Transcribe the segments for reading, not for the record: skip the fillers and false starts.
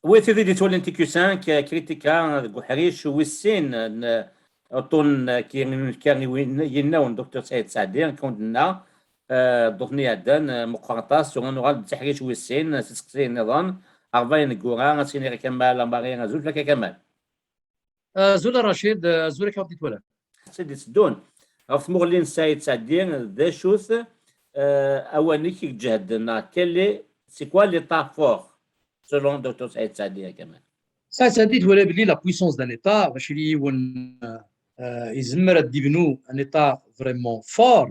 Oui, c'est des tôles anti-Q5 critiquent Gouharich ou Wissine, auton qui يناون دكتور سعيد سعدين كنا ضفني عدن مقارطة sur un oral بتحريش ويسين سكسي النظام أربعين جورا سيني كمال باغي زوج لك كمال زول رشيد زولك عبد ولا سيدي سدون في مغلين سعيد سعدين ذا شوث أوانيك جهدنا كلي سي كوا لي فور selon دكتور سعيد سعدين كمان Ça dit ولا بلي la puissance d'un état باش يون يزمر ديبنو un état vraiment fort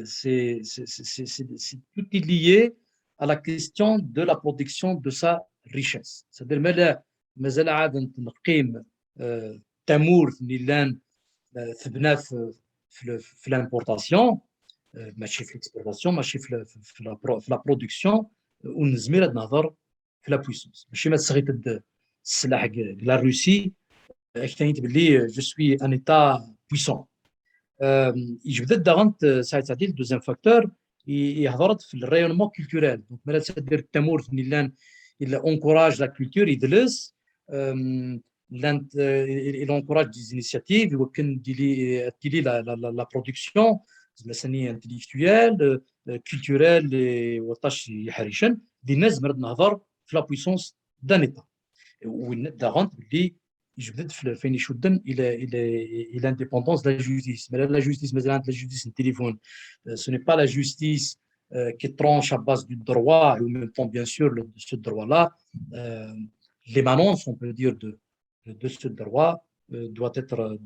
c'est tout est lié à la question de la protection de sa richesse. C'est-à-dire مازال عاد نقيم تمور اللي ثبنا في l'importation ماشي في l'exportation ماشي في la production ونزمير هاد النهضر في la puissance ماشي ما تسغيت السلاح لا روسي كاين باللي je suis un état puissant. يجبد دغنت ساعه ساعتين الدوزيام فاكتور يهضرت في الريونمون كولتورال دونك مالا تدير التمور في نيلان الا اونكوراج لا كولتور يدلس il encourage des initiatives يمكن ديلي لا برودكسيون مثلا انتليكتويال كولتورال وطاش يحريشن دي الناس مرد نهضر في لا بويسونس دان ايتا وين دغنت باللي يجبد فين يشدن الى l'indépendance de la justice. Mais là, la justice, mais la justice, le téléphone, ce n'est pas la justice qui tranche à base du droit, et en même temps, bien sûr, ce droit-là, l'émanence, on peut dire, de ce droit doit être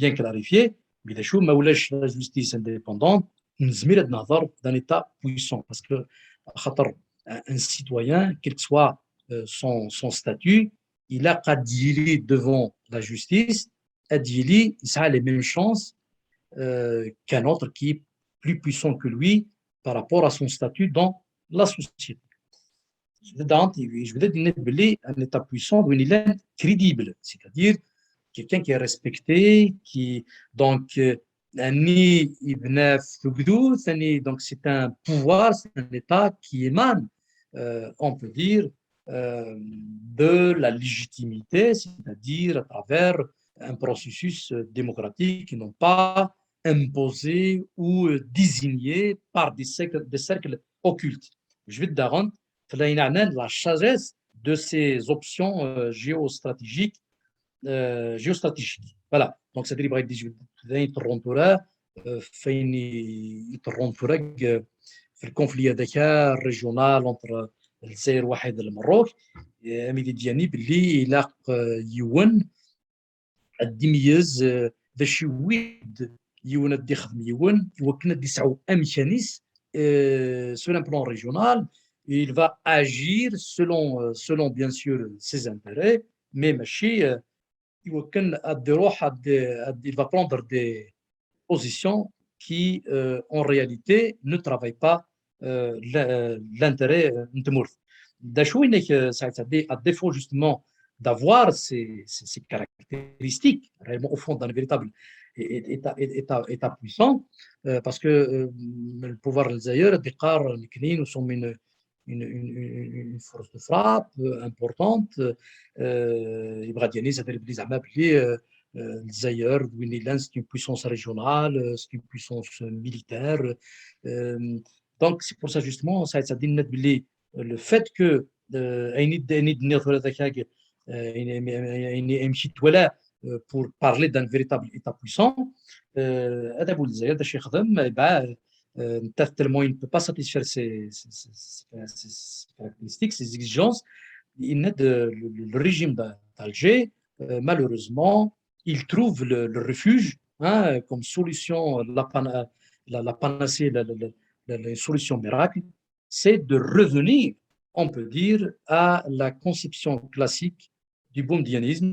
bien clarifié. Mais les choses, la justice indépendante, nous sommes d'un État puissant, parce que un citoyen, quel que soit son statut, il a qu'à dire devant la justice, il a les mêmes chances qu'un autre qui est plus puissant que lui par rapport à son statut dans la société. Je veux dire un État puissant, il est crédible, c'est-à-dire quelqu'un qui est respecté, qui donc donc c'est un pouvoir, c'est un État qui émane, on peut dire, de la légitimité, c'est-à-dire à travers un processus démocratique et non pas imposé ou désigné par des cercles occultes. Je vais te dire la sagesse de ces options géostratégiques. Voilà. Donc, c'est-à-dire que في الكونفلي هذاك الريجيونال انتر الجزائر واحد المروك ميدي ديالني باللي يلاق يون الدميز باش يويد يون دي خدم يون وكنا دي سعو امكانيس sur un plan régional il va agir selon bien sûr ses intérêts mais ماشي يمكن il va prendre des positions qui en réalité ne travaillent pas l'intérêt نتمرث دا شو انك ساعتها à défaut justement d'avoir ces caractéristiques réellement au fond d'un véritable état puissant parce que le pouvoir الجزائر دقار مكنين وصوم une force de frappe importante يبغى ديالني c'est-à-dire بلي زعما بلي الجزائر c'est une puissance régionale, c'est une puissance militaire. Donc, c'est pour ça justement, ça dit le fait que pour parler d'un véritable État puissant, tellement il ne peut pas satisfaire ses caractéristiques, ses exigences. Le régime d'Alger, malheureusement, il trouve le refuge comme solution, la panacée, la solution miracle, c'est de revenir, on peut dire, à la conception classique du boumedianisme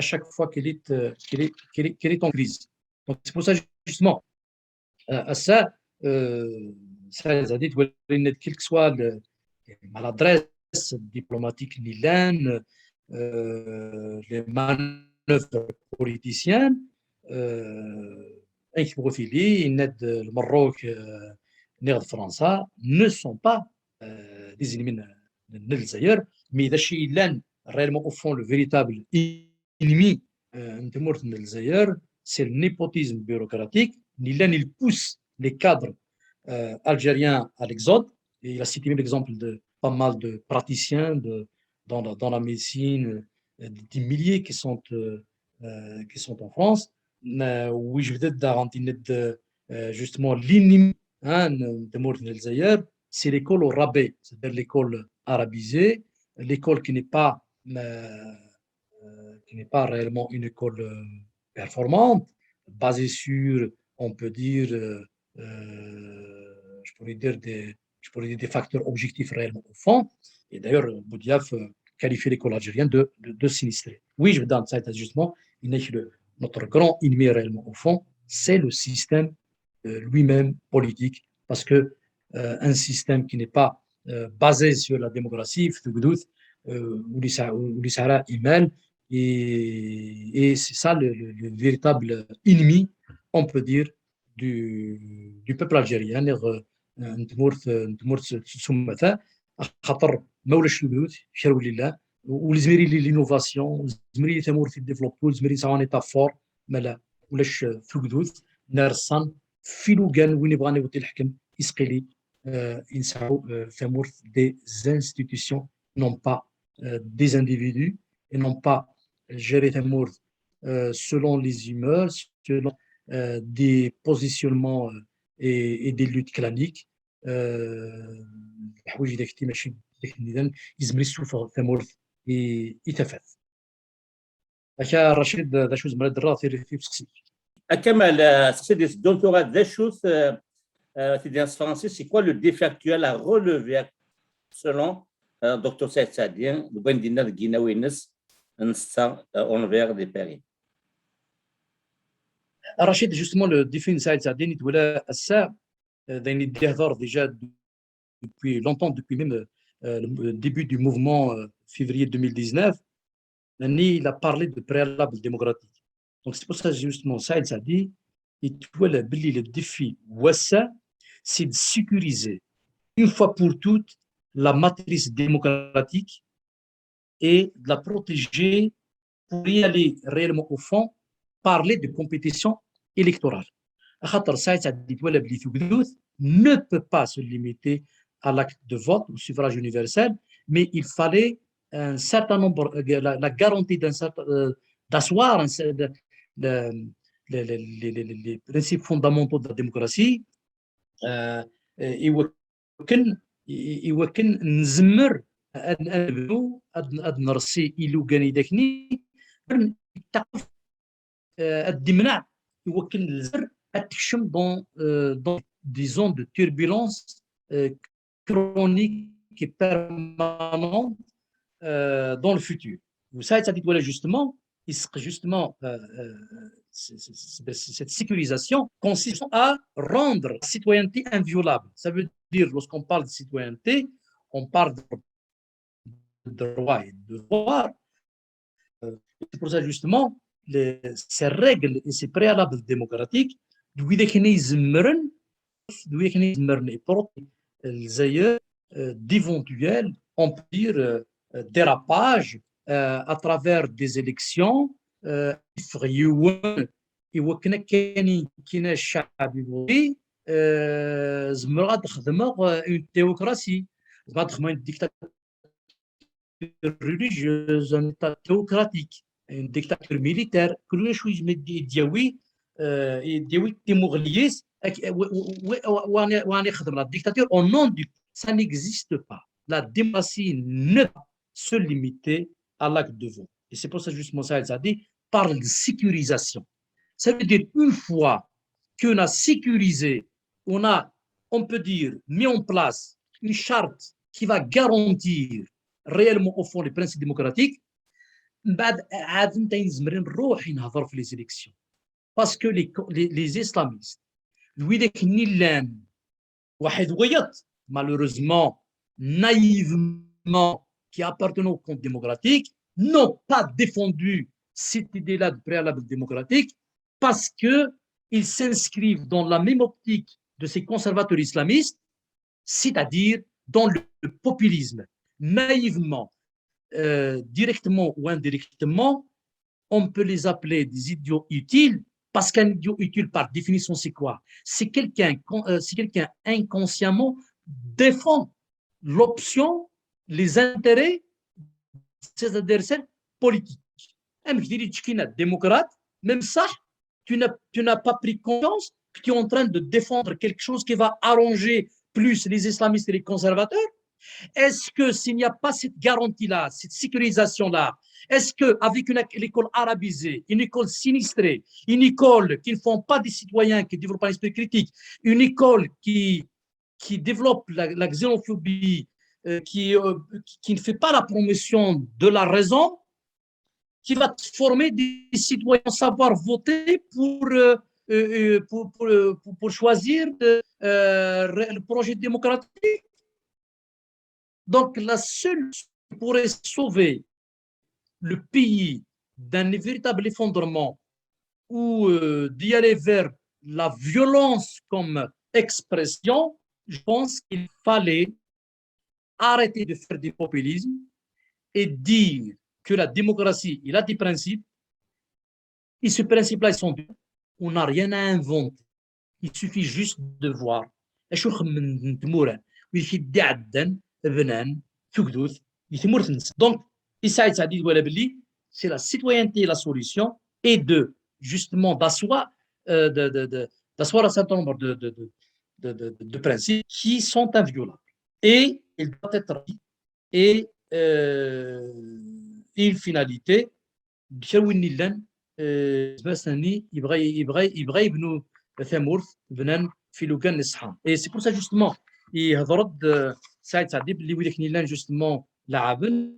à chaque fois qu'elle est en crise. Donc c'est pour ça justement, à ça, ça a dit quelle que soit la maladresse diplomatique nilane, les manœuvres politiciennes, le Maroc, le France ne sont pas des ennemis الجزائر مي اذا شي لان réellement au fond le véritable ennemi de الجزائر c'est le népotisme bureaucratique il pousse les cadres algériens à l'exode et il a cité même l'exemple de pas mal de praticiens dans la médecine des milliers qui sont en France oui je veux dire justement l'ennemi de الجزائر c'est l'école au rabais, c'est-à-dire l'école arabisée, l'école qui n'est pas réellement une école performante, basée sur, on peut dire, je pourrais dire des facteurs objectifs réellement au fond. Et d'ailleurs, Boudiaf qualifie l'école algérienne de sinistrée. Oui, je veux dire, ça justement, notre grand ennemi réellement au fond, c'est le système lui-même politique, parce que un système qui n'est pas basé sur la démocratie, et c'est ça le véritable ennemi, on peut dire, du peuple algérien. خاطر ما ولاش البيوت شراو لله والزميري لينوفاسيون الزميري تمور في الديفلوبمون الزميري سا ان ايتا فور مالا ولاش في القدوث نارسان في لوغان وين يبغى يودي الحكم يسقيلي ينسعوا ثمور des institutions non pas des individus et non pas gérer ثمور selon les humeurs selon des positionnements et des luttes claniques الحوايج اللي كنتي ماشي داك النظام يزمر يسوفر ثمور يتفات هكا رشيد ذا شو زمرا درا في بسكسي Kamal, c'est des doctorats des choses, français, c'est quoi le défi actuel à relever selon Dr Saïd Saadien, le Bendina de Guinaouines, envers des pays. رشيد justement le défi de Saïd Saadien يتولى الساعة داين يدهضر déjà depuis longtemps, depuis même le début du mouvement février 2019, il a parlé de préalable démocratique. Donc c'est pour ça justement Saïd Saadi, le défi c'est de sécuriser une fois pour toutes la matrice démocratique et de la protéger pour y aller réellement au fond, parler de compétition électorale. Saïd Saadi ne peut pas se limiter à l'acte de vote, au suffrage universel, mais il fallait un certain nombre, la garantie d'asseoir les principes fondamentaux de la démocratie. يوكن نزمر نرسي إلو كاني داكني تقف الدمنع يوكن الزر تكشم dans des zones de turbulence chronique et permanente dans le futur. Vous savez, ça dit voilà justement, cette sécurisation consiste à rendre la citoyenneté inviolable. Ça veut dire, lorsqu'on parle de citoyenneté, on parle de droits et de devoirs. C'est pour ça justement, ces règles et ces préalables démocratiques, d'éventuels, on peut dire, dérapages à travers des élections يوكنا كاين الشعب يبغي زعما تخدموا اون تيوكراسي زعما تخدموا une dictature religieuse un état théocratique une dictature militaire كل شويه يديوي تيموغليس واني يخدم la dictature au nom du ça n'existe pas la démocratie ne peut se limiter à l'acte de vote et c'est pour ça justement ça a dit parle de sécurisation. Ça veut dire une fois qu'on a sécurisé, on peut dire, mis en place une charte qui va garantir réellement au fond les principes démocratiques, les élections. Parce que les islamistes, malheureusement, naïvement, qui appartenaient au camp démocratique, n'ont pas défendu cette idée-là de préalable démocratique parce qu'ils s'inscrivent dans la même optique de ces conservateurs islamistes, c'est-à-dire dans le populisme. naïvement, directement ou indirectement, on peut les appeler des idiots utiles, parce qu'un idiot utile, par définition, c'est quoi? C'est quelqu'un inconsciemment défend l'option, les intérêts de ses adversaires politiques. Je dirais que tu es démocrate, même ça, tu n'as pas pris conscience que tu es en train de défendre quelque chose qui va arranger plus les islamistes et les conservateurs. Est-ce que s'il n'y a pas cette garantie-là, cette sécurisation-là, est-ce qu'avec une école arabisée, une école sinistrée, une école qui ne font pas des citoyens qui développent un esprit critique, une école qui développe la xénophobie, qui ne fait pas la promotion de la raison, qui va former des citoyens savoir voter pour choisir le projet démocratique? Donc, la seule qui pourrait sauver le pays d'un véritable effondrement ou d'y aller vers la violence comme expression, je pense qu'il fallait arrêter de faire du populisme et dire que la démocratie, il a des principes, et ces principes-là, ils sont bien. On n'a rien à inventer. Il suffit juste de voir. Donc, c'est la citoyenneté la solution, et de justement d'asseoir un certain nombre de principes qui sont inviolables. Et il doit être dit, et une finalité, يبغى يبنوا ثمورث بنان في لوكان الصحام. Et c'est pour ça justement يهضر سعيد سعدي باللي ويلك نيلان justement لعابن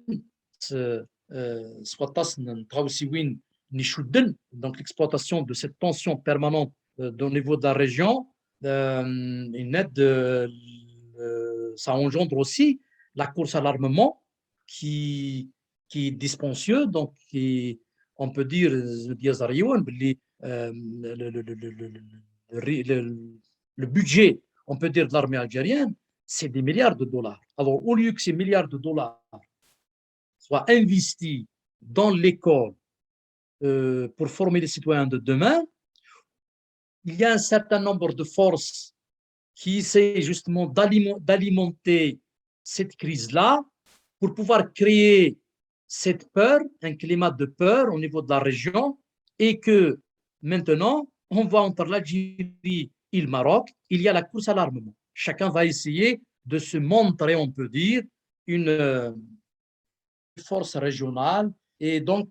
سقطاس نتغاوسي وين نشدن. Donc l'exploitation de cette tension permanente au niveau de la région, ça engendre aussi la course à l'armement qui est dispensieux, donc on peut dire le budget, on peut dire, de l'armée algérienne, c'est des milliards de dollars. Alors, au lieu que ces milliards de dollars soient investis dans l'école pour former les citoyens de demain, il y a un certain nombre de forces qui essaient justement d'alimenter cette crise-là pour pouvoir créer cette peur, un climat de peur au niveau de la région, et que maintenant, on voit entre l'Algérie et le Maroc, il y a la course à l'armement. Chacun va essayer de se montrer, on peut dire, une force régionale. Et donc,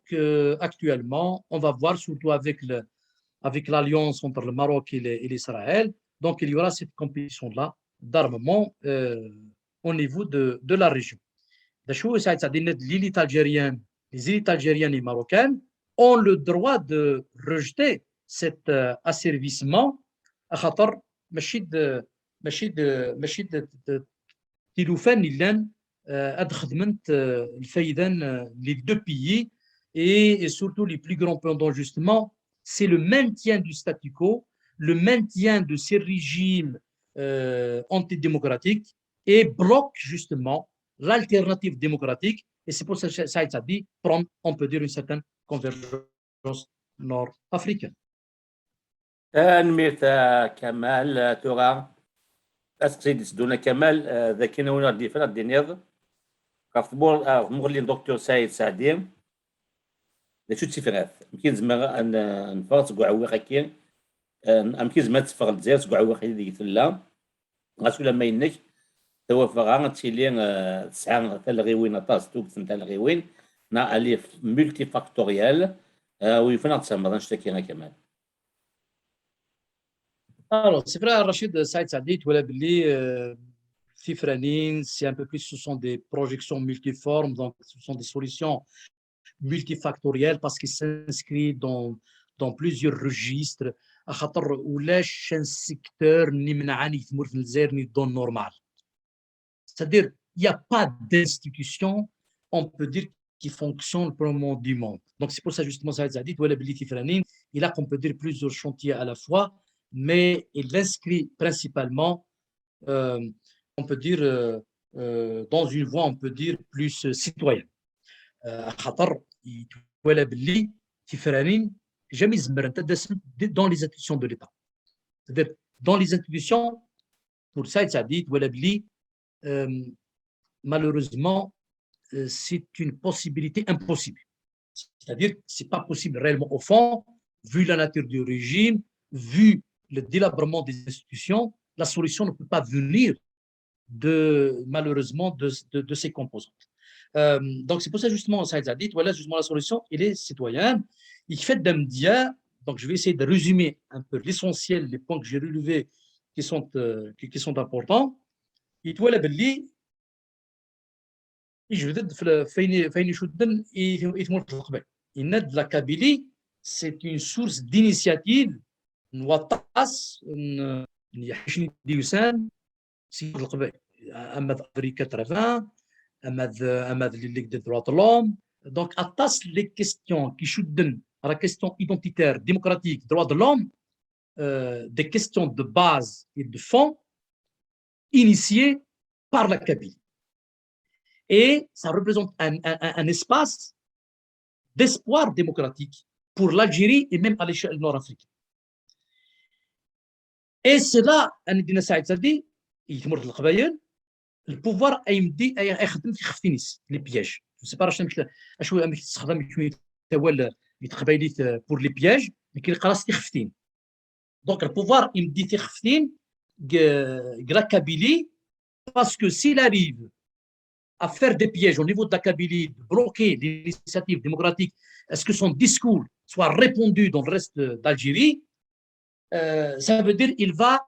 actuellement, on va voir, surtout avec l'alliance entre le Maroc et l'Israël, donc il y aura cette compétition-là d'armement au niveau de la région. Les élites algériennes et marocaines ont le droit de rejeter cet asservissement à خاطر ماشي تيلوفان اللي خدمت الفايدان les deux pays, et surtout les plus grands pendant justement, c'est le maintien du statu quo, le maintien de ces régimes antidémocratiques, et bloque justement l'alternative démocratique. Et c'est pour ça que Saïd Saadi prend, on peut dire, une certaine convergence nord-africaine. نميت كمال ترى أسقسيد سدونا كمال ذاك نونا دي فنا دينيض كفبور مغلي دكتور سعيد سعدي شو تسيفرات يمكن زعما أن نفرط كوع كاين يمكن زعما تفرغ الجزائر كوع واحد اللي ثلا غاسو لما ينك توفر تيلي تسعة تلغيوين طاس توك تلغيوين نا أليف ملتي فاكتوريال ويفنا تسمى نشتكي كمان. Alors, c'est vrai, Rachid Saïd Saadi, tu vois, Fifranine, c'est un peu plus, ce sont des projections multiformes, donc ce sont des solutions multifactorielles parce qu'ils s'inscrivent dans plusieurs registres. À خاطر ولاش un secteur ni منعاني يثمر في الجزائر ni dans normal. C'est-à-dire, il n'y a pas d'institution, on peut dire, qui fonctionne pour le monde du monde. Donc, c'est pour ça, justement, Saïd Saadi, tu vois, il a, on peut dire, plusieurs chantiers à la fois, mais il l'inscrit principalement, on peut dire, dans une voie, on peut dire, plus citoyenne. خاطر يتولى باللي تفرانين jamais زمر انت dans les institutions de l'État. C'est-à-dire dans les institutions pour Saïd Saadi يتولى باللي malheureusement c'est une possibilité impossible. C'est-à-dire que ce n'est pas possible réellement au fond, vu la nature du régime, vu le délabrement des institutions, la solution ne peut pas venir malheureusement de ces composantes. Donc c'est pour ça justement, Saïd Saadi, voilà justement la solution, elle est citoyenne. Il fait d'Amdia, donc je vais essayer de résumer un peu l'essentiel, les points que j'ai relevés qui sont importants. Il doit باللي يجبد فين يشدن يتمر في القبائل. إن la Kabylie, c'est une source d'initiative نوطاس يحشني ديوسان سي القبائل. أما أفريقيا 80 أما les ligues des droits de l'homme. Donc, attache les questions qui شدن à la question identitaire, démocratique, droits de l'homme, des questions de base et de fond initiées par la Kabylie. Et ça représente un espace d'espoir démocratique pour l'Algérie et même à l'échelle nord-africaine. Et c'est là, Anidina Saïd Saadi, le pouvoir a يمدي يخدم في خفتينيس les pièges. Je ne sais pas شنو يستخدم pour les pièges, mais qu'il قراص تخفتين. Donc le pouvoir يمدي تخفتين la Kabylie parce que s'il arrive à faire des pièges au niveau de la Kabylie, de bloquer l'initiative démocratique, est-ce que son discours soit répandu dans le reste d'Algérie, ça veut dire qu'il va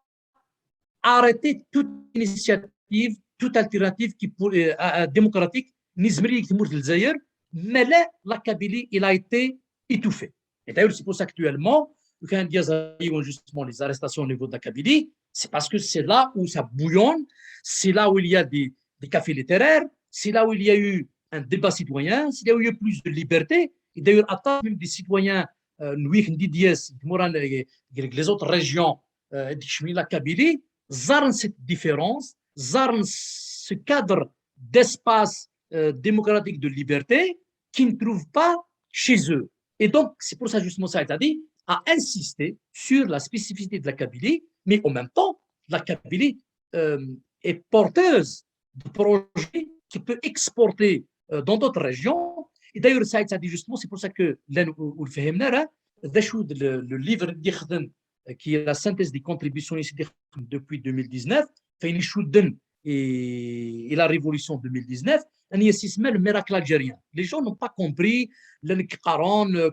arrêter toute initiative, toute alternative démocratique, mais là, la Kabylie, il a été étouffé. Et d'ailleurs, c'est pour ça qu'actuellement, quand il y a justement les arrestations au niveau de la Kabylie, c'est parce que c'est là où ça bouillonne, c'est là où il y a des cafés littéraires, c'est là où il y a eu un débat citoyen, c'est là où il y a eu plus de liberté. Et d'ailleurs, à même des citoyens, les autres régions de la Kabylie, zarn cette différence, zarn ce cadre d'espace démocratique de liberté qu'ils ne trouvent pas chez eux. Et donc, c'est pour ça justement ça a dit, à insister sur la spécificité de la Kabylie, mais en même temps, la Kabylie est porteuse de projets qui peut exporter dans d'autres régions. Et d'ailleurs, ça a dit justement, c'est pour ça que le livre qui est la synthèse des contributions ici depuis 2019, et la révolution 2019, le miracle algérien. Les gens n'ont pas compris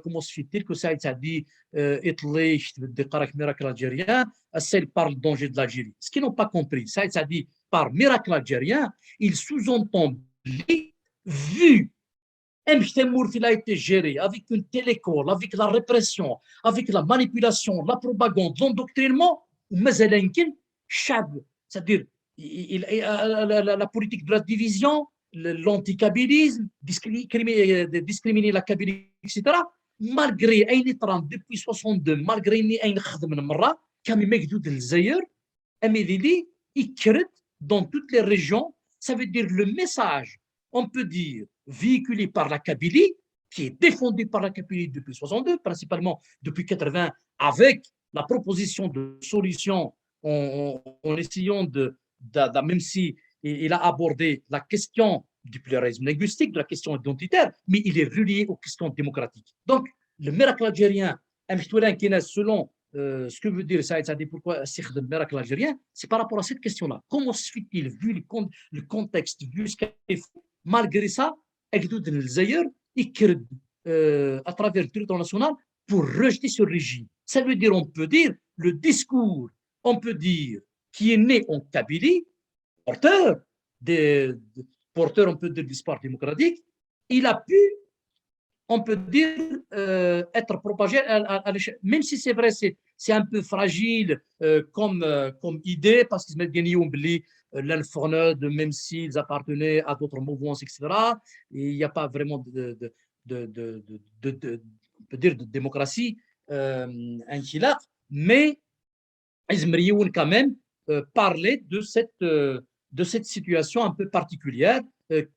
comment se fait-il que Saïd Saadi le miracle algérien, il parle du danger de l'Algérie. Ce qu'ils n'ont pas compris, Saïd Saadi par miracle algérien, il sous-entend, vu il a été géré avec une telle école, avec la répression, avec la manipulation, la propagande, l'endoctrinement, c'est-à-dire la politique de la division, l'anticabilisme, discriminer la Kabylie, etc. Malgré depuis 62, malgré dans toutes les régions, ça veut dire le message, on peut dire, véhiculé par la Kabylie, qui est défendu par la Kabylie depuis 62, principalement depuis 80, avec la proposition de solution en essayant même si il a abordé la question du pluralisme linguistique, de la question identitaire, mais il est relié aux questions démocratiques. Donc, le miracle algérien, selon ce que veut dire Saïd Saadi, pourquoi c'est le miracle algérien, c'est par rapport à cette question-là. Comment se fait-il, vu le contexte, vu ce qu'il fait, malgré ça, à travers le territoire national pour rejeter ce régime. Ça veut dire, on peut dire, le discours, on peut dire, qui est né en Kabylie, porteur, on peut dire, d'espoir démocratique, il a pu, on peut dire, être propagé à l'échelle. Même si c'est vrai, c'est un peu fragile comme idée, parce qu'ils mettent bien l'Alfornode, même s'ils appartenaient à d'autres mouvances, etc. Et il n'y a pas vraiment on peut dire, de démocratie mais ils quand même parler de cette de cette situation un peu particulière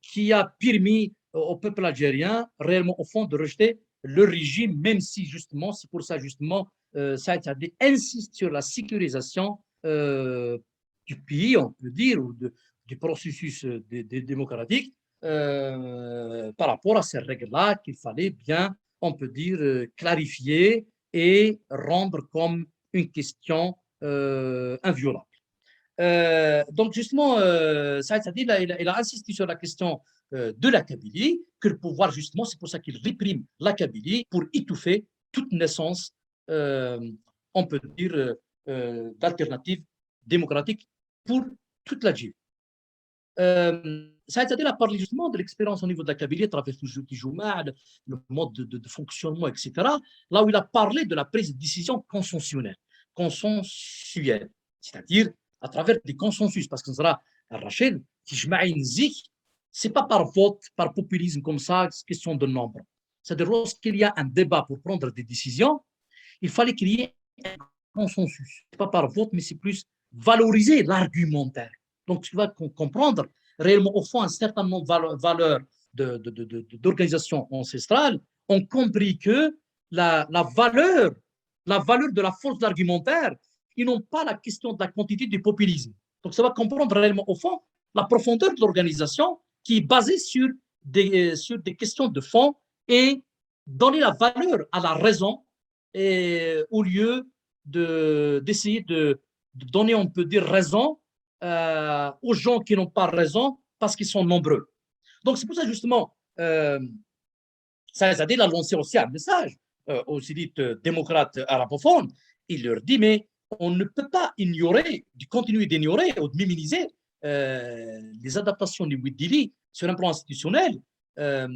qui a permis au peuple algérien réellement au fond de rejeter le régime, même si justement, c'est pour ça justement, Saïd Saadi insiste sur la sécurisation du pays, on peut dire, ou du processus démocratique par rapport à ces règles-là qu'il fallait bien, on peut dire, clarifier et rendre comme une question inviolable. Donc justement, Saïd Saadi, il a insisté sur la question de la Kabylie, que le pouvoir, justement, c'est pour ça qu'il réprime la Kabylie pour étouffer toute naissance, on peut dire, d'alternative démocratique pour toute l'Algérie. Saïd Saadi a parlé justement de l'expérience au niveau de la Kabylie à travers le Tijouma, le mode de fonctionnement, etc. Là où il a parlé de la prise de décision consensuelle, c'est-à-dire à travers des consensus, parce que sera Rachid, c'est pas par vote, par populisme comme ça, c'est question de nombre. C'est-à-dire lorsqu'il y a un débat pour prendre des décisions, il fallait qu'il y ait un consensus. C'est pas par vote, mais c'est plus valoriser l'argumentaire. Donc, tu vas comprendre réellement, au fond, un certain nombre de valeurs d'organisation ancestrale ont compris que la valeur de la force de l'argumentaire, ils n'ont pas la question de la quantité du populisme. Donc, ça va comprendre réellement, au fond, la profondeur de l'organisation qui est basée sur des questions de fond et donner la valeur à la raison au lieu d'essayer de donner, on peut dire, raison aux gens qui n'ont pas raison parce qu'ils sont nombreux. Donc, c'est pour ça, justement, Saïd Saadi a lancé aussi un message aux élites démocrates arabophones. Il leur dit, mais on ne peut pas ignorer, continuer d'ignorer ou de minimiser les adaptations du Ouidili sur un plan institutionnel. La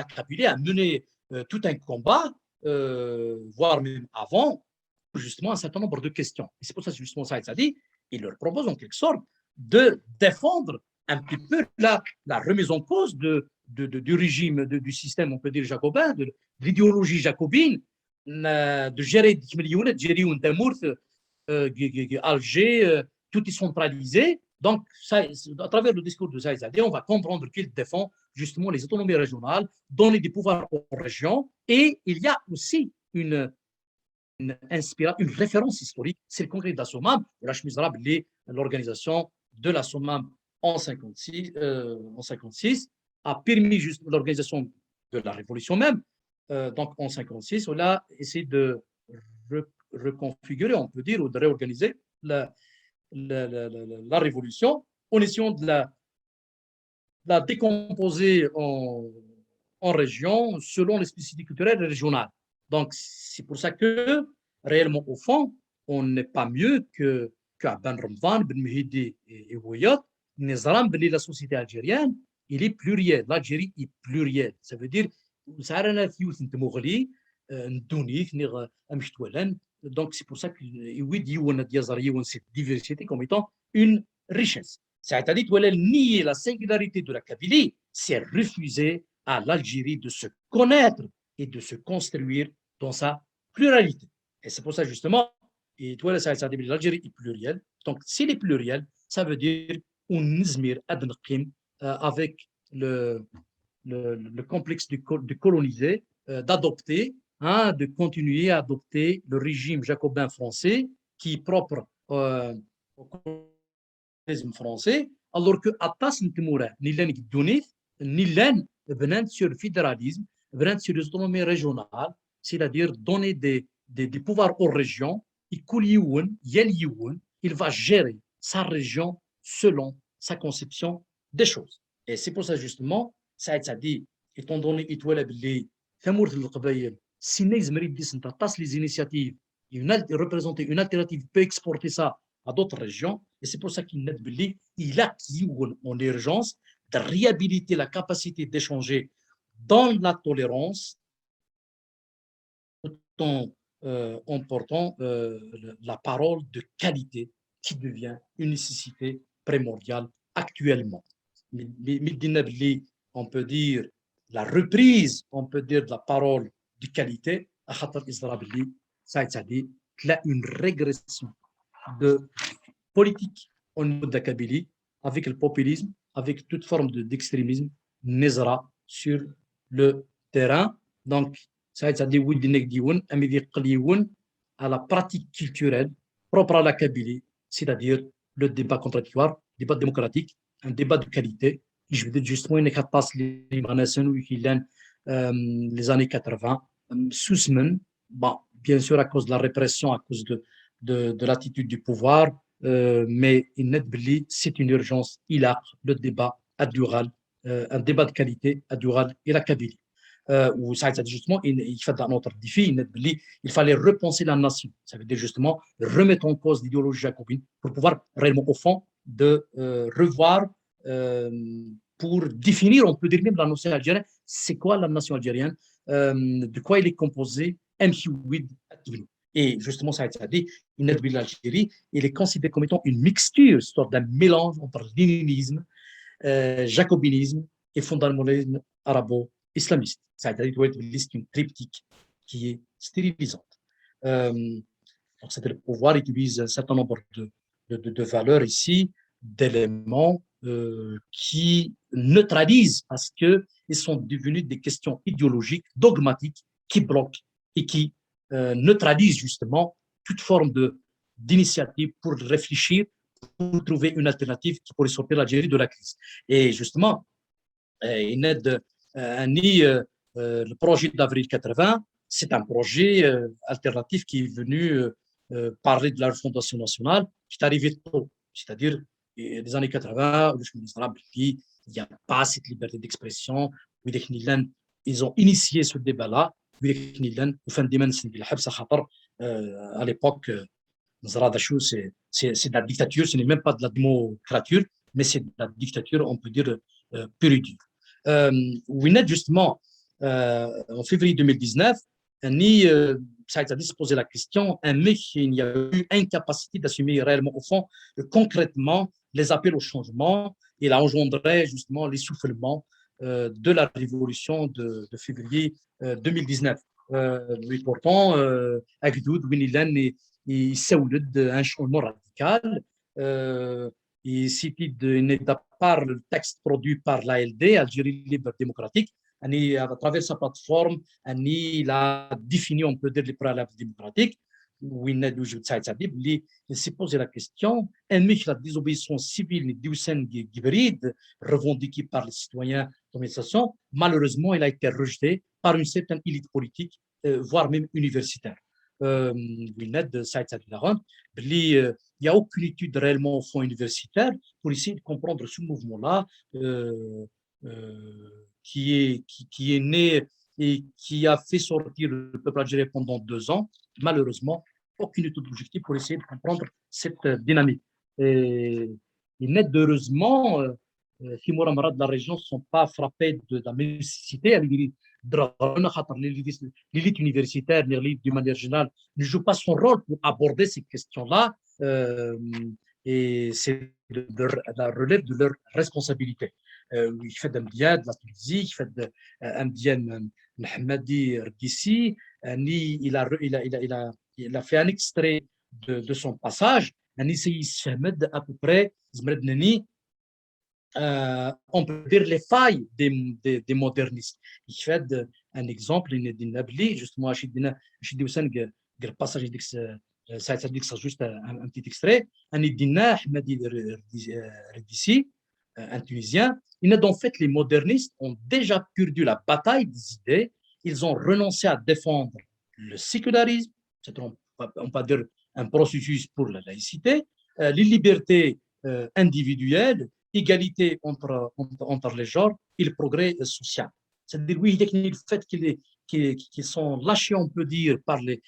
Kabylie a mené tout un combat, voire même avant, justement un certain nombre de questions. Et c'est pour ça que justement Saïd Saadi, il leur propose en quelque sorte de défendre un petit peu la remise en cause du régime, du système, on peut dire, jacobin, de l'idéologie jacobine, de gérer Alger, tout est centralisé. Donc, à travers le discours de Saïd Saadi, on va comprendre qu'il défend justement les autonomies régionales, donner des pouvoirs aux régions. Et il y a aussi une référence historique, c'est le congrès de la SOMAM, où l'organisation de la SOMAM en 56 a permis juste l'organisation de la révolution même. Donc en 56, on a essayé de reconfigurer, on peut dire, ou de réorganiser la révolution en essayant de la décomposer en régions selon les spécificités culturelles et régionales. Donc, c'est pour ça que, réellement, au fond, on n'est pas mieux qu'à Ben Ramvan, Ben Mehidi et Ouayat. La société algérienne, il est pluriel. L'Algérie est plurielle. Ça veut dire, donc, c'est pour ça que cette diversité comme étant une richesse. C'est-à-dire nier la singularité de la Kabylie, c'est refuser à l'Algérie de se connaître et de se construire dans sa pluralité. Et c'est pour ça justement, l'Algérie est plurielle. Donc, s'il est pluriel, ça veut dire avec le complexe de coloniser, d'adopter, de continuer à adopter le régime jacobin français qui est propre au colonialisme français, alors que Atas Ntemoura, Nilen Gdounif, Nilen venant sur le fédéralisme, venant sur les autonomies régionales, c'est-à-dire donner des pouvoirs aux régions, il va gérer sa région selon sa conception des choses. Et c'est pour ça justement, Saïd Saadi, étant donné les les initiatives, représenter une alternative, peut exporter ça à d'autres régions. Et c'est pour ça qu'il a en urgence de réhabiliter la capacité d'échanger dans la tolérance, tout en portant la parole de qualité qui devient une nécessité primordiale actuellement. On peut dire la reprise, on peut dire de la parole de qualité, ça a une régression de politique au niveau de la Kabylie, avec le populisme, avec toute forme d'extrémisme, نزرع sur le terrain. Donc, ça dit oui, à la pratique culturelle propre à la Kabylie, c'est-à-dire le débat contradictoire, le débat démocratique, un débat de qualité. Je veux dire justement une catastrophe les années 80, sous semaine, bon, bien sûr à cause de la répression, à cause de l'attitude du pouvoir, mais c'est une urgence. Il a le débat à Dural, un débat de qualité à Dural et la Kabylie. Où ça justement, il fait un autre défi, il fallait repenser la nation. Ça veut dire justement remettre en cause l'idéologie jacobine pour pouvoir réellement, au fond, de revoir pour définir, on peut dire même la nation algérienne, c'est quoi la nation algérienne, de quoi il est composé, et justement, ça a été dit, l'Algérie, il est considéré comme étant une mixture, sorte d'un mélange entre léninisme, jacobinisme et fondamentalisme arabo-islamiste. Ça a été une triptyque qui est stérilisante. Donc, c'est le pouvoir utilise un certain nombre de valeurs ici, d'éléments qui neutralisent parce qu'ils sont devenus des questions idéologiques, dogmatiques, qui bloquent et qui neutralisent justement toute forme d'initiative pour réfléchir, pour trouver une alternative qui pourrait sortir l'Algérie de la crise. Et justement, le projet d'avril 80, c'est un projet alternatif qui est venu parler de la refondation nationale, qui est arrivé tôt, c'est-à-dire les années 80, où il n'y a pas cette liberté d'expression. Ils ont initié ce débat-là. À l'époque, c'est de la dictature, ce n'est même pas de la démocrature, mais c'est de la dictature, on peut dire, pure et dure. Justement, en février 2019, ça a été posé la question, mais il y a eu incapacité d'assumer réellement, au fond, concrètement, les appels au changement. Il a engendré justement l'essoufflement de la révolution de février 2019. Et pourtant, Agdoud, Winilan, il سولد un changement radical. Il cite par le texte produit par l'ALD, Algérie libre démocratique, à travers sa plateforme, il a défini, on peut dire, les préalables démocratiques. Il s'est posé la question, la désobéissance civile hybride revendiquée par les citoyens d'organisation, malheureusement, elle a été rejetée par une certaine élite politique, voire même universitaire. Il n'y a aucune étude réellement au fond universitaire pour essayer de comprendre ce mouvement-là qui est né et qui a fait sortir le peuple algérien pendant 2 ans. Malheureusement, aucune étude objective pour essayer de comprendre cette dynamique. Et heureusement, les Mouramarats de la région ne sont pas frappés de la nécessité. L'élite universitaire, l'élite d'une manière générale, ne joue pas son rôle pour aborder ces questions-là. Et c'est la relève de leur responsabilité. Il fait d'un bien de la Tunisie, il fait d'un bien Mohamedi Rdissi. Il a fait un extrait de son passage. Il se fait à peu près, on peut dire les failles des modernistes. Il fait un exemple, justement, je dis au sein du passage, ça juste un petit extrait. Un Tunisien, en fait, les modernistes ont déjà perdu la bataille des idées. Ils ont renoncé à défendre le sécularisme, on peut dire un processus pour la laïcité, les libertés individuelles, égalité entre les genres et le progrès social. C'est-à-dire, oui, le fait qu'ils sont lâchés, on peut dire, par les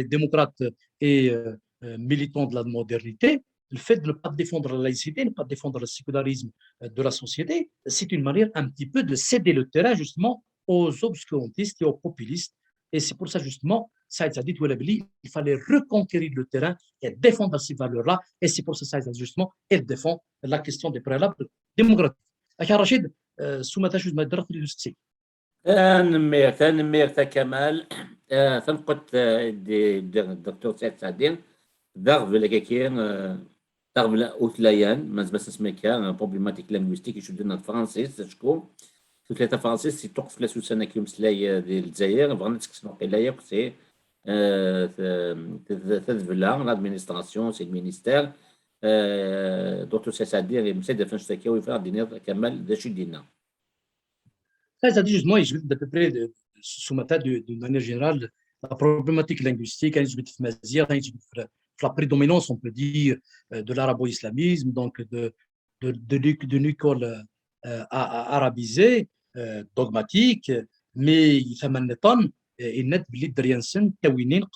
démocrates et militants de la modernité, le fait de ne pas défendre la laïcité, ne pas défendre le sécularisme de la société, c'est une manière un petit peu de céder le terrain justement aux obscurantistes et aux populistes. Et c'est pour ça justement, Saïd Sadik Ouelabili, il fallait reconquérir le terrain et défendre ces valeurs-là. Et c'est pour ça, Saïd justement, elle défend la question des préalables démocratiques. Rachid, Soumata Chouz Madra, تنمير كمال تنقد الدكتور سعد سعدين ضغط بالكاكين تعرف أوتلايان ما بس اسمك بروبليماتيك لينغويستيك يشد لنا الفرنسيس شكون ثلاثة فرنسيس سي توقف لا سوسانة كي مسلاي ديال الجزائر بغينا تسكسنو قيلا ياك سي تذبلا لادمينستراسيون سي المينيستير دكتور سعدي مسيد فاش تاكيو يفرض دينير كمال داشي دينا. C'est-à-dire justement, je vais d'à peu près sous ma tête d'une manière générale, la problématique linguistique, la prédominance, on peut dire, de l'arabo-islamisme, donc de l'école arabisée, dogmatique, mais il fait maintenant, il n'est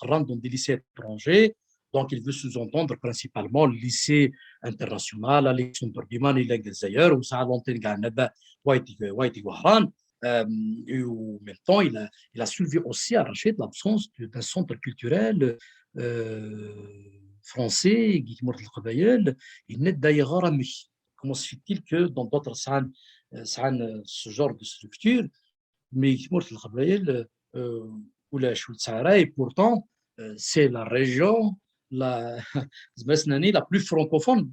pas dans des lycées étrangers, donc il veut sous-entendre principalement le lycée international, Alexandre Dumas, il est d'ailleurs, ou ça a longtemps gagné, White Wahran. Et en même temps, il a soulevé aussi à Rachid l'absence d'un centre culturel français, Guy Mort el il n'est d'ailleurs pas. Comment se fait-il que dans d'autres salles, ce genre de structure, mais Guy Mort el ou la Choutsara, et pourtant, c'est la région la plus francophone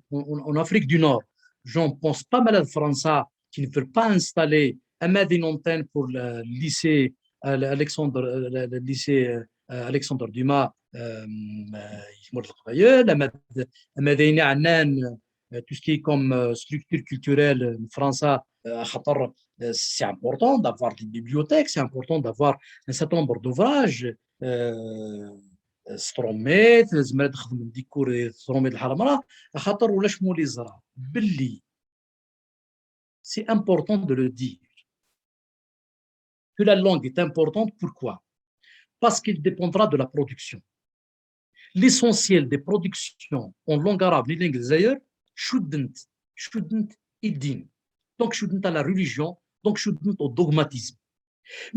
en Afrique du Nord. J'en pense pas mal à Français qui ne veulent pas installer une antenne pour le lycée Alexandre Dumas tout ce qui est comme structure culturelle française c'est important d'avoir des bibliothèques, c'est important d'avoir un certain nombre d'ouvrages ستروميت لازم تخدم ديكور ستروميت الحرمراء خاطر ولا شمول يزرع باللي c'est important de le dire que la langue est importante. Pourquoi? Parce qu'il dépendra de la production. L'essentiel des productions en langue arabe ni langue d'ailleurs shouldn't idin, donc shouldn't à la religion, donc shouldn't au dogmatisme.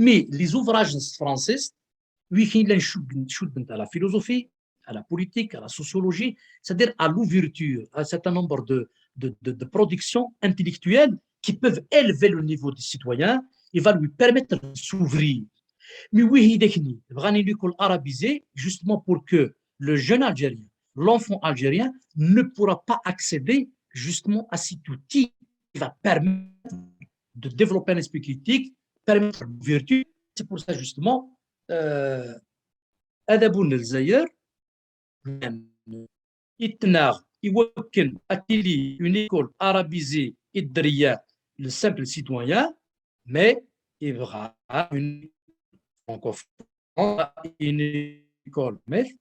Mais les ouvrages français oui, il shouldn't à la philosophie, à la politique, à la sociologie, c'est-à-dire à l'ouverture à un certain nombre de productions intellectuelles qui peuvent élever le niveau des citoyens et va lui permettre de s'ouvrir. Mais oui, il va l'école arabisée justement pour que le jeune Algérien, l'enfant algérien ne pourra pas accéder justement à cet outil qui va permettre de développer un esprit critique, permettre l'ouverture. C'est pour ça justement أدب الجزائر يتناغ يمكن أتيلي une école arabisée إدرية le simple citoyen mais il aura une francophone une école mais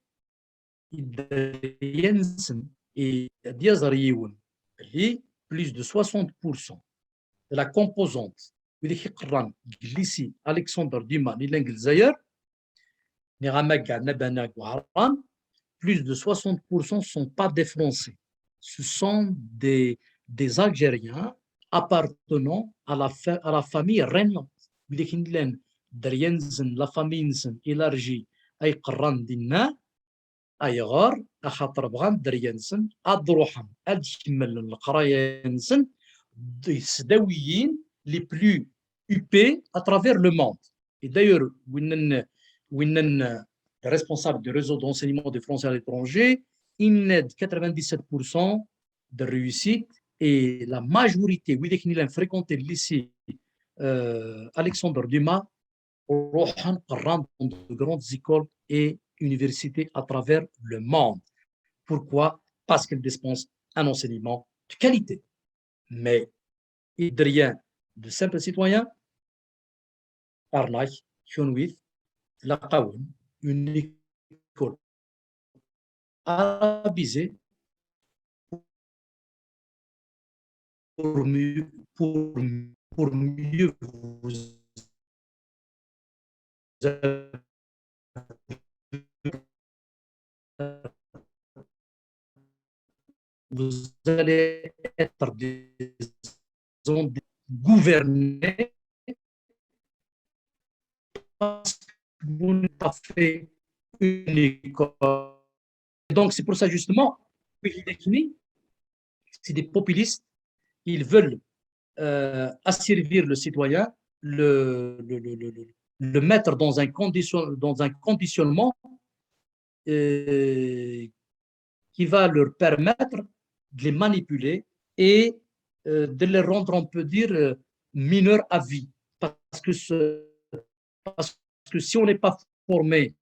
ينسم ديازريون اللي plus de 60% de la composante اللي كيقران lycée Alexandre Dumas للانجل الجزائر plus de 60% ne sont pas des Français. Ce sont des Algériens appartenant à la famille régnante. La famille élargie أي قران دينا أي غار أخاطر بغان دريانسن أدروحهم أدكمل القراية ينسن سداويين les plus huppés à travers le monde. Et d'ailleurs, le responsable du réseau d'enseignement des Français à l'étranger, il aide 97% de réussite et la majorité, oui, qui a fréquenté le lycée Alexandre Dumas, dans de grandes écoles et universités à travers le monde. Pourquoi? Parce qu'ils dispensent un enseignement de qualité. Mais il n'y a rien de simples citoyens, Arnaque, Chonwith, La Kaoun, une école arabisée pour mieux vous allez être gouvernés parce que vous n'avez pas fait une école. Donc, c'est pour ça, justement, c'est des populistes. Ils veulent asservir le citoyen, le mettre dans un conditionnement qui va leur permettre de les manipuler et de les rendre, on peut dire, mineurs à vie. Parce que, parce que si on n'est pas formé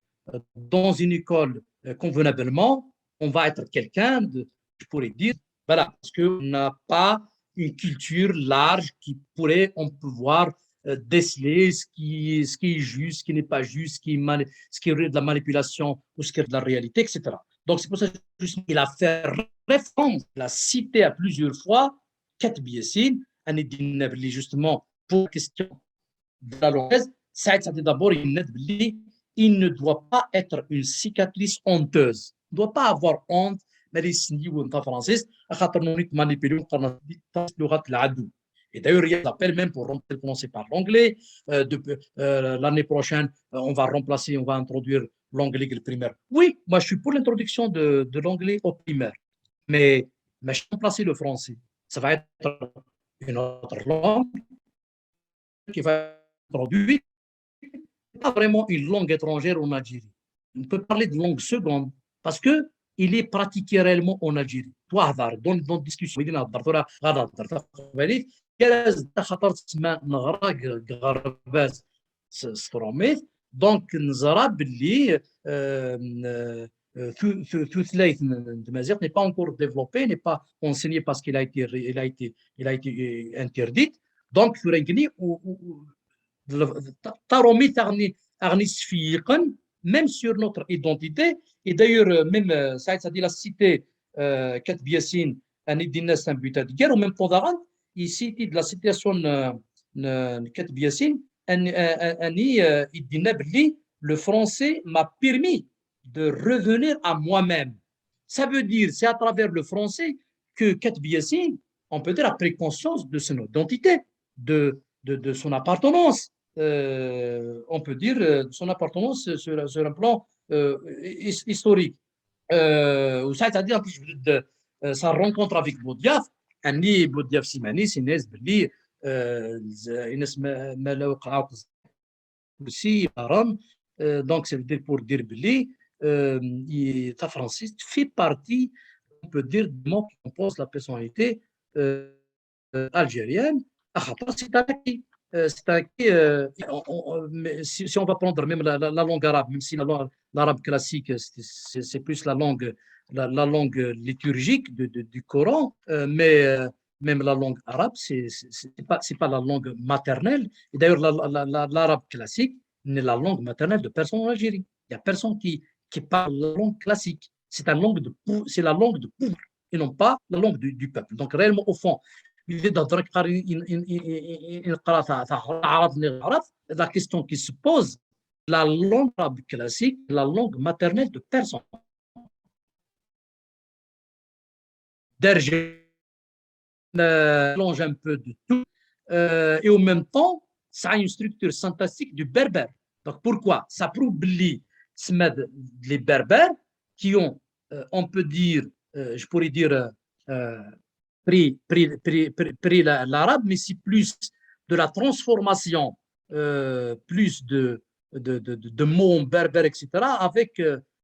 dans une école convenablement, on va être quelqu'un de, je pourrais dire, voilà, parce qu'on n'a pas une culture large qui pourrait, on peut voir, déceler ce qui est juste, ce qui n'est pas juste, ce qui est de la manipulation ou ce qui est de la réalité, etc. Donc, c'est pour ça qu'il a fait référence, il a cité à plusieurs fois Katb Yassine, justement, pour la question de la langue. Saïd Saadi d'abord, il ne doit pas être une cicatrice honteuse. Il ne doit pas avoir honte mais les signes en français, manipuler et d'ailleurs, il y a des appels même pour commencer par l'anglais. L'année prochaine, on va remplacer, on va introduire l'anglais primaire. Oui, moi je suis pour l'introduction de l'anglais au primaire, mais je vais remplacer le français. Ça va être une autre langue qui va être introduite, pas vraiment une langue étrangère en Algérie. On peut parler de langue seconde parce que il est pratiqué réellement en Algérie. Toi, dans la discussion, donc نزرى باللي ثلاث المزيغ n'est pas encore développé, n'est pas enseigné parce qu'il a été interdit. Donc ترمي أغني سفيقا même sur notre identité. Et d'ailleurs, même Saïd Saadi l'a cité, Katb Yassine, un butin de guerre, ou même Podaran, il cite de la citation de Katb Yassine, le français m'a permis de revenir à moi-même. Ça veut dire, c'est à travers le français que Katb Yassine, on peut dire, a pris conscience de son identité, de son appartenance. On peut dire son appartenance sur un plan historique. C'est-à-dire sa rencontre avec Boudiaf, Annie Boudiaf Simani, c'est Inès Beli, Inès Malawqa aussi, Aram. Donc, ça veut dire pour dire Beli, ta Francis fait partie, on peut dire, du mot qui compose la personnalité algérienne. C'est acquis. Si on va prendre même la langue arabe, même si l'arabe classique, c'est plus la langue liturgique du Coran, mais même la langue arabe, c'est pas la langue maternelle. Et d'ailleurs, l'arabe classique n'est la langue maternelle de personne en Algérie. Il n'y a personne qui parle la langue classique. C'est la langue de pouvoir et non pas la langue du peuple. Donc, réellement, au fond, la question qui se pose, la langue arabe classique, la langue maternelle de personne. Mélange un peu de tout et en même temps, ça a une structure syntaxique du berbère. Donc pourquoi? Ça prouve les berbères qui ont, on peut dire, je pourrais dire, pris l'arabe, mais c'est plus de la transformation, plus de mots berbères, etc.,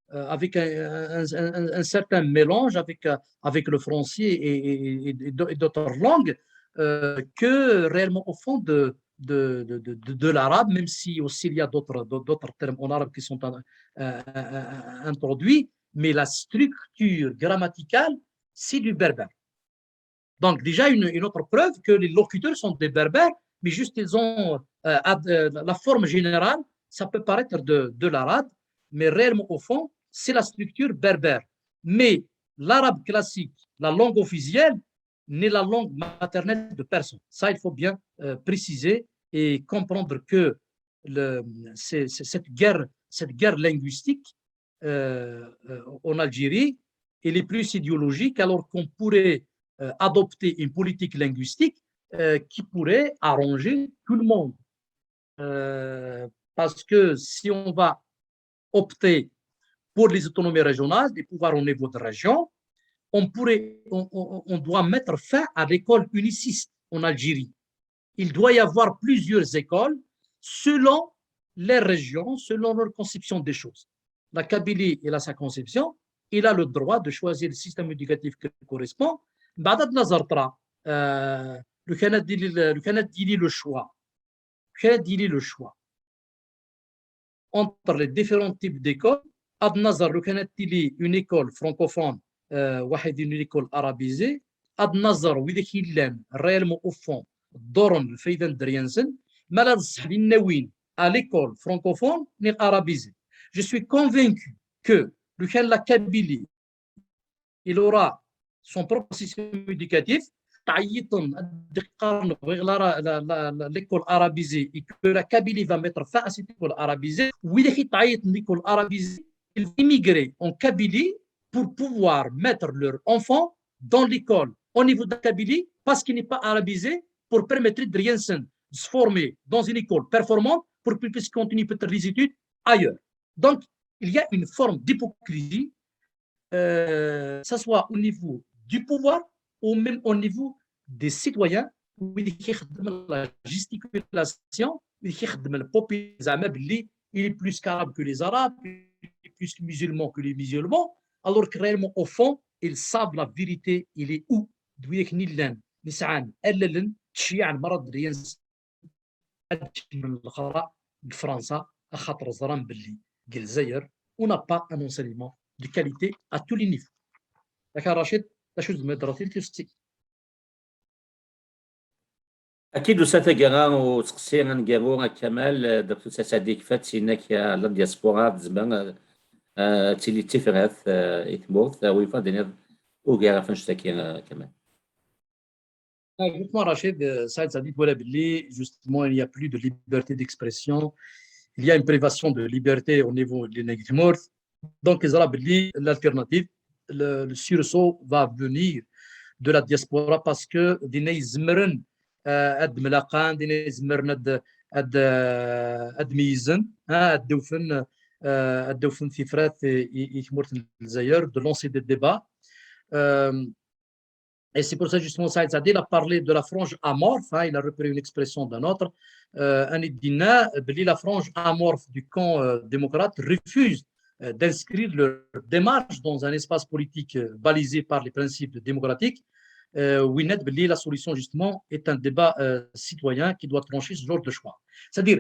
avec un certain mélange avec le français et d'autres langues que réellement au fond de l'arabe, même si aussi il y a d'autres termes en arabe qui sont introduits, mais la structure grammaticale, c'est du berbère. Donc, déjà, une autre preuve que les locuteurs sont des berbères, mais juste ils ont la forme générale, ça peut paraître de l'arabe, mais réellement, au fond, c'est la structure berbère. Mais l'arabe classique, la langue officielle, n'est la langue maternelle de personne. Ça, il faut bien préciser et comprendre que cette guerre linguistique en Algérie, elle est plus idéologique, alors qu'on pourrait adopter une politique linguistique qui pourrait arranger tout le monde. Parce que si on va opter pour les autonomies régionales, des pouvoirs au niveau de région, on doit mettre fin à l'école uniciste en Algérie. Il doit y avoir plusieurs écoles selon les régions, selon leur conception des choses. La Kabylie, elle a sa conception, il a le droit de choisir le système éducatif qui correspond. بعد هاد النظر طرا لو كانت ديري لو شوا entre les différents types d'écoles. بغض النظر لو كانت لي اون ايكول فرانكوفون واحد اون ايكول ارابيزي، بغض النظر واذا كيلان ريالمون او فون الدورن الفايده دريانسن ما لا تصح لنا وين à l'école francophone ni arabisée. Je suis convaincu que le cas de la Kabylie, il aura son propre système éducatif. L'école arabisée et que la Kabylie va mettre fin à cette école arabisée. Oui, l'école arabisée, ils vont immigrer en Kabylie pour pouvoir mettre leurs enfants dans l'école au niveau de la Kabylie parce qu'il n'est pas arabisé pour permettre de rien de se former dans une école performante pour qu'ils puissent continuer peut-être les études ailleurs. Donc, il y a une forme d'hypocrisie, que ce soit au niveau du pouvoir ou même au niveau des citoyens, où il y a la gesticulation, il y a le populisme, il est plus arabe que les arabes, il est plus musulman que les musulmans, alors que réellement, au fond, ils savent la vérité, il est où دويك نيلان نسعان أللن تشيع المرض ريانس من الأخرى فرنسا خاطر زران باللي الجزائر on n'a pas un enseignement de qualité à tous les niveaux. D'accord, Rachid, la chose de مدرسة تستي. اكيد وساتا كرا وتقسير نقارو كمال دكتور ساساديك فات سيناك لا دياسبورا زعما تيلي تيفرات اثموث ويفا دينير وكارا فنشتاكي كمال. Justement, Rachid, Saïd Sadi, justement, il n'y a plus de liberté d'expression, il y a une privation de liberté au niveau des Negrimorth. Donc, l'alternative, le sursaut va venir de la diaspora parce que دينا يزمرن اد ملاقان دينا يزمرن اد ميزن الدوفن في فرات يتمرت الجزائر de lancer des débats. Et c'est pour ça justement Saïd Sadil a parlé de la frange amorphe, il a repris une expression d'un autre. La frange amorphe du camp démocrate refuse d'inscrire leur démarche dans un espace politique balisé par les principes démocratiques. La solution justement est un débat citoyen qui doit trancher ce genre de choix. C'est-à-dire,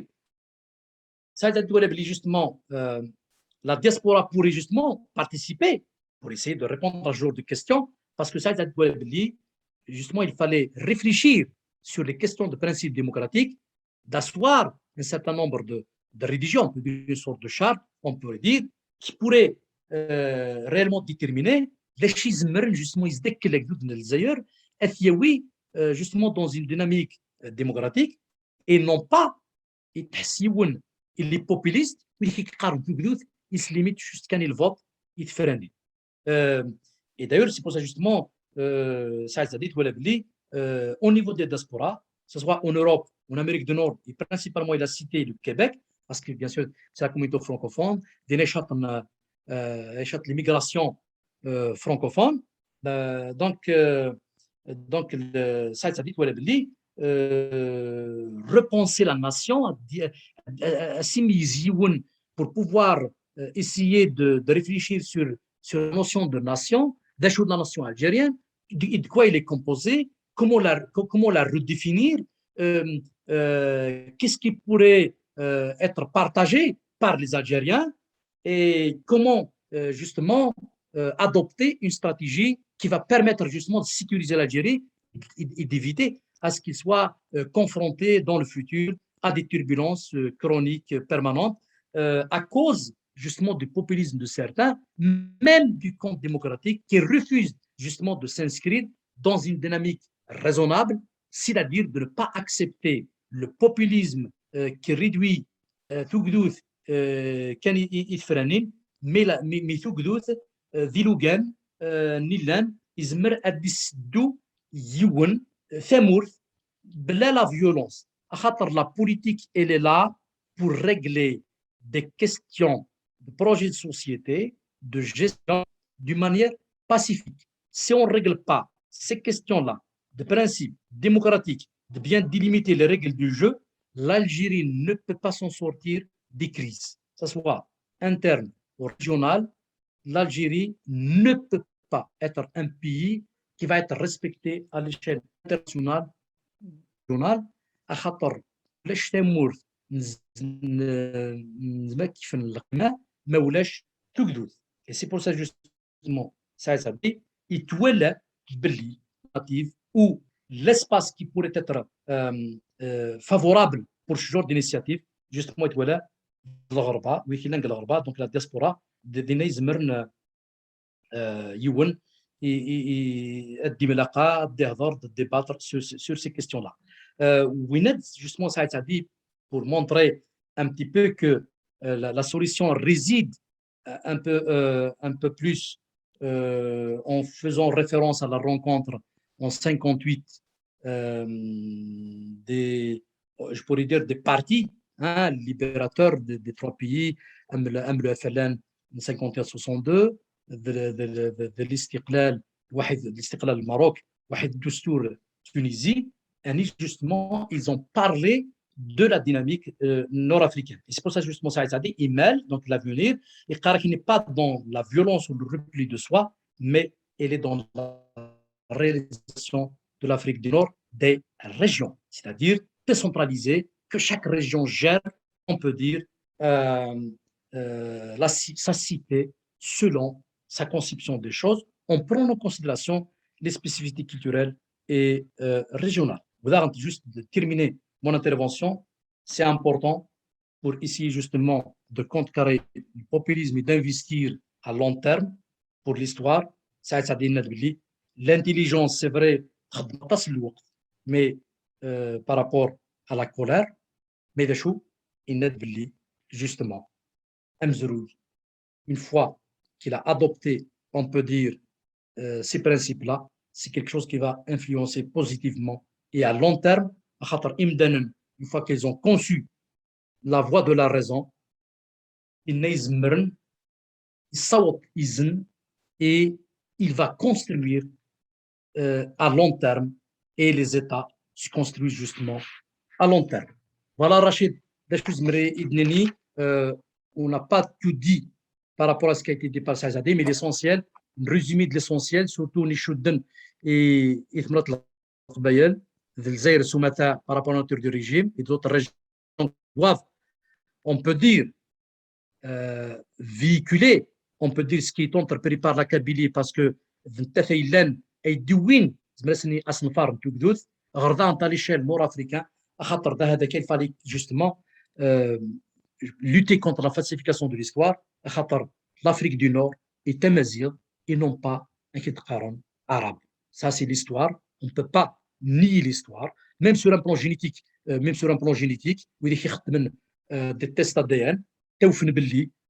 Saïd Sadil justement, la diaspora pourrait justement participer pour essayer de répondre à ce genre de questions. Parce que ça, justement, il fallait réfléchir sur les questions de principe démocratique, d'asseoir un certain nombre de réditions, une sorte de charte, on pourrait dire, qui pourrait réellement déterminer les schismes, justement, justement, dans une dynamique démocratique, et non pas les populistes, ils se limitent jusqu'à le vote, ils font. Et d'ailleurs, c'est pour ça justement, Saïd Sadid, au niveau des diasporas, que ce soit en Europe, en Amérique du Nord, et principalement il a cité le Québec, parce que bien sûr, c'est la communauté francophone, l'immigration francophone. Donc Saïd Sadid, repenser la nation, pour pouvoir essayer de réfléchir sur la notion de nation, de la nation algérienne, de quoi il est composé, comment la redéfinir, qu'est-ce qui pourrait être partagé par les Algériens et comment justement adopter une stratégie qui va permettre justement de sécuriser l'Algérie et d'éviter à ce qu'il soit confronté dans le futur à des turbulences chroniques permanentes à cause justement du populisme de certains, même du camp démocratique qui refuse justement de s'inscrire dans une dynamique raisonnable, c'est-à-dire de ne pas accepter le populisme qui réduit Tougdout mais Tougdout Dilougan Nilan Izmer Addisdou Youn Femour bla la violence. La politique, elle est là pour régler des questions de projet de société, de gestion, d'une manière pacifique. Si on ne règle pas ces questions-là, de principe démocratique, de bien délimiter les règles du jeu, l'Algérie ne peut pas s'en sortir des crises, que ce soit interne ou régionale. L'Algérie ne peut pas être un pays qui va être respecté à l'échelle internationale régionale à خاطر باش تمورث نزمك كيف نلقنا ما ولاش تقدود. Et c'est pour ça justement ça dit يتولى باللي ou l'espace qui pourrait être favorable pour ce genre d'initiative justement يتولى الغرباء ويكيلان الغرباء donc la diaspora دينا يزمرن يون يدي ملاقه دي هضر débattre sur ces questions là. Wined justement ça a dit pour montrer un petit peu que la solution réside un peu plus en faisant référence à la rencontre en 58 je pourrais dire des partis libérateurs des trois pays, le FLN en 51-62 de l'istiqlal du Maroc, واحد الدستور تونسي, et justement ils ont parlé de la dynamique nord-africaine. Et c'est pour ça justement ça a dit Imel, donc l'avenir, et qui n'est pas dans la violence ou le repli de soi, mais elle est dans la réalisation de l'Afrique du Nord des régions, c'est-à-dire décentralisée, que chaque région gère, on peut dire, sa cité selon sa conception des choses, en prenant en considération les spécificités culturelles et régionales. Juste de terminer mon intervention, c'est important pour essayer justement de contrecarrer le populisme et d'investir à long terme pour l'histoire. L'intelligence, c'est vrai, mais par rapport à la colère, mais justement, une fois qu'il a adopté, on peut dire, ces principes-là, c'est quelque chose qui va influencer positivement et à long terme, une fois qu'ils ont conçu la voie de la raison, et il va construire à long terme, et les États se construisent justement à long terme. Voilà, Rachid, on n'a pas tout dit par rapport à ce qui a été dit par Saïd, mais l'essentiel, un résumé de l'essentiel, surtout Nishouden et Ithmrat al-Qabayel, Zaïr Soumata par rapport à notre du régime, et d'autres régions doivent, on peut dire, véhiculer, on peut dire ce qui est entrepris par la Kabylie, parce que Tafaylan et Douin, Zmresni Asnfar, Tugdout, Gardan à l'échelle nord-africaine, il fallait justement lutter contre la falsification de l'histoire. L'Afrique du Nord est amazigh et non pas un Kidqaran arabe. Ça, c'est l'histoire. On ne peut pas nier l'histoire, même sur un plan génétique. Où il y a des tests ADN,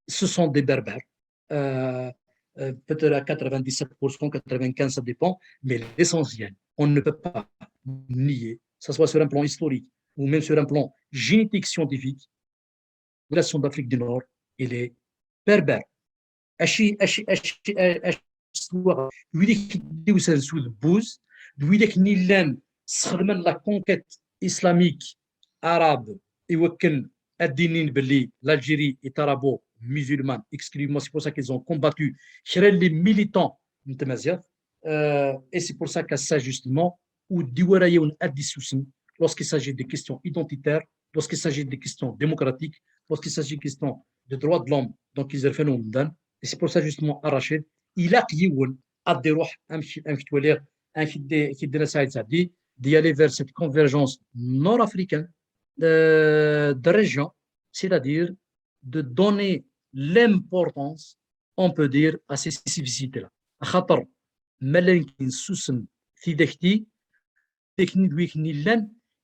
ce sont des berbères. Peut-être à 97%, 95%, ça dépend, mais l'essentiel, on ne peut pas nier, que ce soit sur un plan historique ou même sur un plan génétique scientifique, la nation d'Afrique du Nord, elle est berbère. La conquête islamique arabe et l'Algérie est arabo-musulmane exclusivement, c'est pour ça qu'ils ont combattu les militants et c'est pour ça qu'à ça justement lorsqu'il s'agit des questions identitaires, lorsqu'il s'agit des questions démocratiques, lorsqu'il s'agit des questions de droits de l'homme, donc ils ont et c'est pour ça justement Rachid il a d'y aller vers cette convergence nord-africaine de région, c'est-à-dire de donner l'importance, on peut dire, à ces spécificités-là.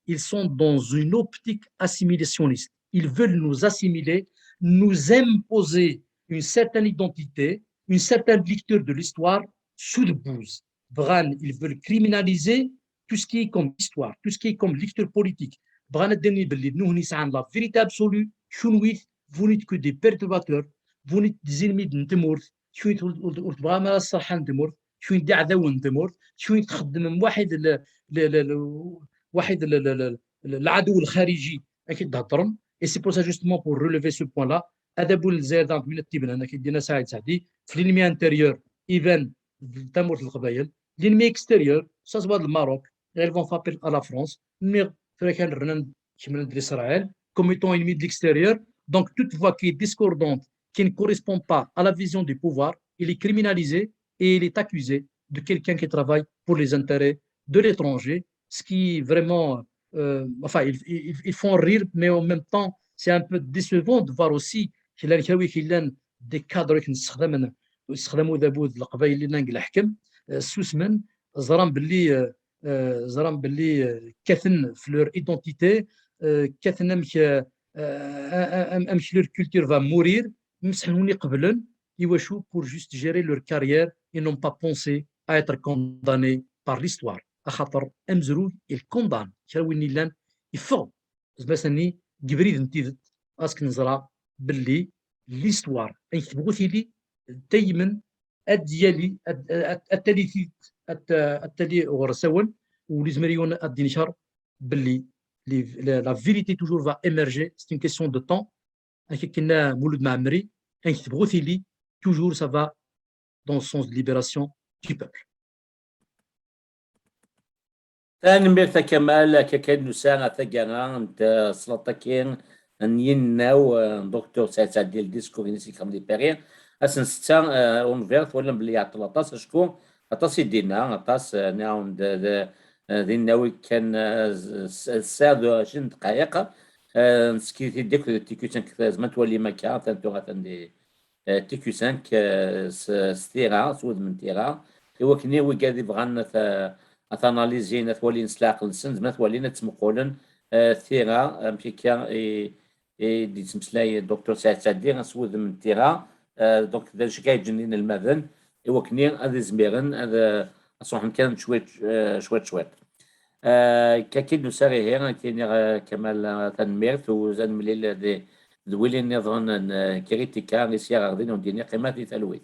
Ils sont dans une optique assimilationniste. Ils veulent nous assimiler, nous imposer une certaine identité, une certaine lecture de l'histoire sous le bouse. Ils veulent criminaliser tout ce qui est comme histoire, tout ce qui est comme lecture politique. La vérité absolue, vous n'êtes que des perturbateurs, vous n'êtes des ennemis de Ntemour, et c'est pour ça justement pour relever ce point-là, l'ennemi intérieur, Ivan Tamour al-Qabayel, l'ennemi extérieur, ça se voit le Maroc, elles vont frapper à la France, mais d'Israël comme étant ennemi de l'extérieur. Donc, toute voix qui est discordante, qui ne correspond pas à la vision du pouvoir, il est criminalisé et il est accusé de quelqu'un qui travaille pour les intérêts de l'étranger, ce qui vraiment, enfin, ils font rire, mais en même temps, c'est un peu décevant de voir aussi qu'il y a des cadres qui يستخدموا ذابوذ القبائل اللي نانق الحكم سوسمن زرام باللي كاثن في لور ايدونتيتي كاثن امش لور كولتور فا مورير مسحنوني قبلن يواشو pour juste gérer leur carrière et n'ont pas pensé à être condamnés par l'histoire خاطر امزرو الكوندان شراوين لان يفغ زباسني قبريد نتيذت اسك نزرع باللي l'histoire اي تبغوثي لي دائما الديالي التالي ورسول وليزمريون الدينشار باللي la vérité toujours va émerger, c'est une question de temps. كنا مولود معمري تبغوثي لي toujours ça va dans le sens de libération du peuple. ثاني ميرتا كمال كاكاد نسانا ثقانا انت سلطاكين نيناو دكتور سعد ديال الديسكور نسي كام دي بيرين اسن ستا اونفيرت ولا بلي يعطل اطاس شكون اطاس يدينا اطاس ناون ذي ناوي كان الساد 20 دقائق نسكيتي ديك تيكوسان زعما تولي مكا تنتو غاتندي تيكوسان ستيرا سود من تيرا هو كني وي قاعد يبغى اتاناليزي نتولي نسلاق نسن زعما تولينا تمقولن ثيرا مشيكا دي تمسلاي الدكتور سعد غنسود من تيرا دونك دا شكاي جنين المذن هو كني هذا زميرن هذا صح كان شويت كاكيد نساري هنا كاين كمال تنميرت وزاد مليل ذويلي نظن كريتيكا نسيا غادي نديني قيمه في تلويث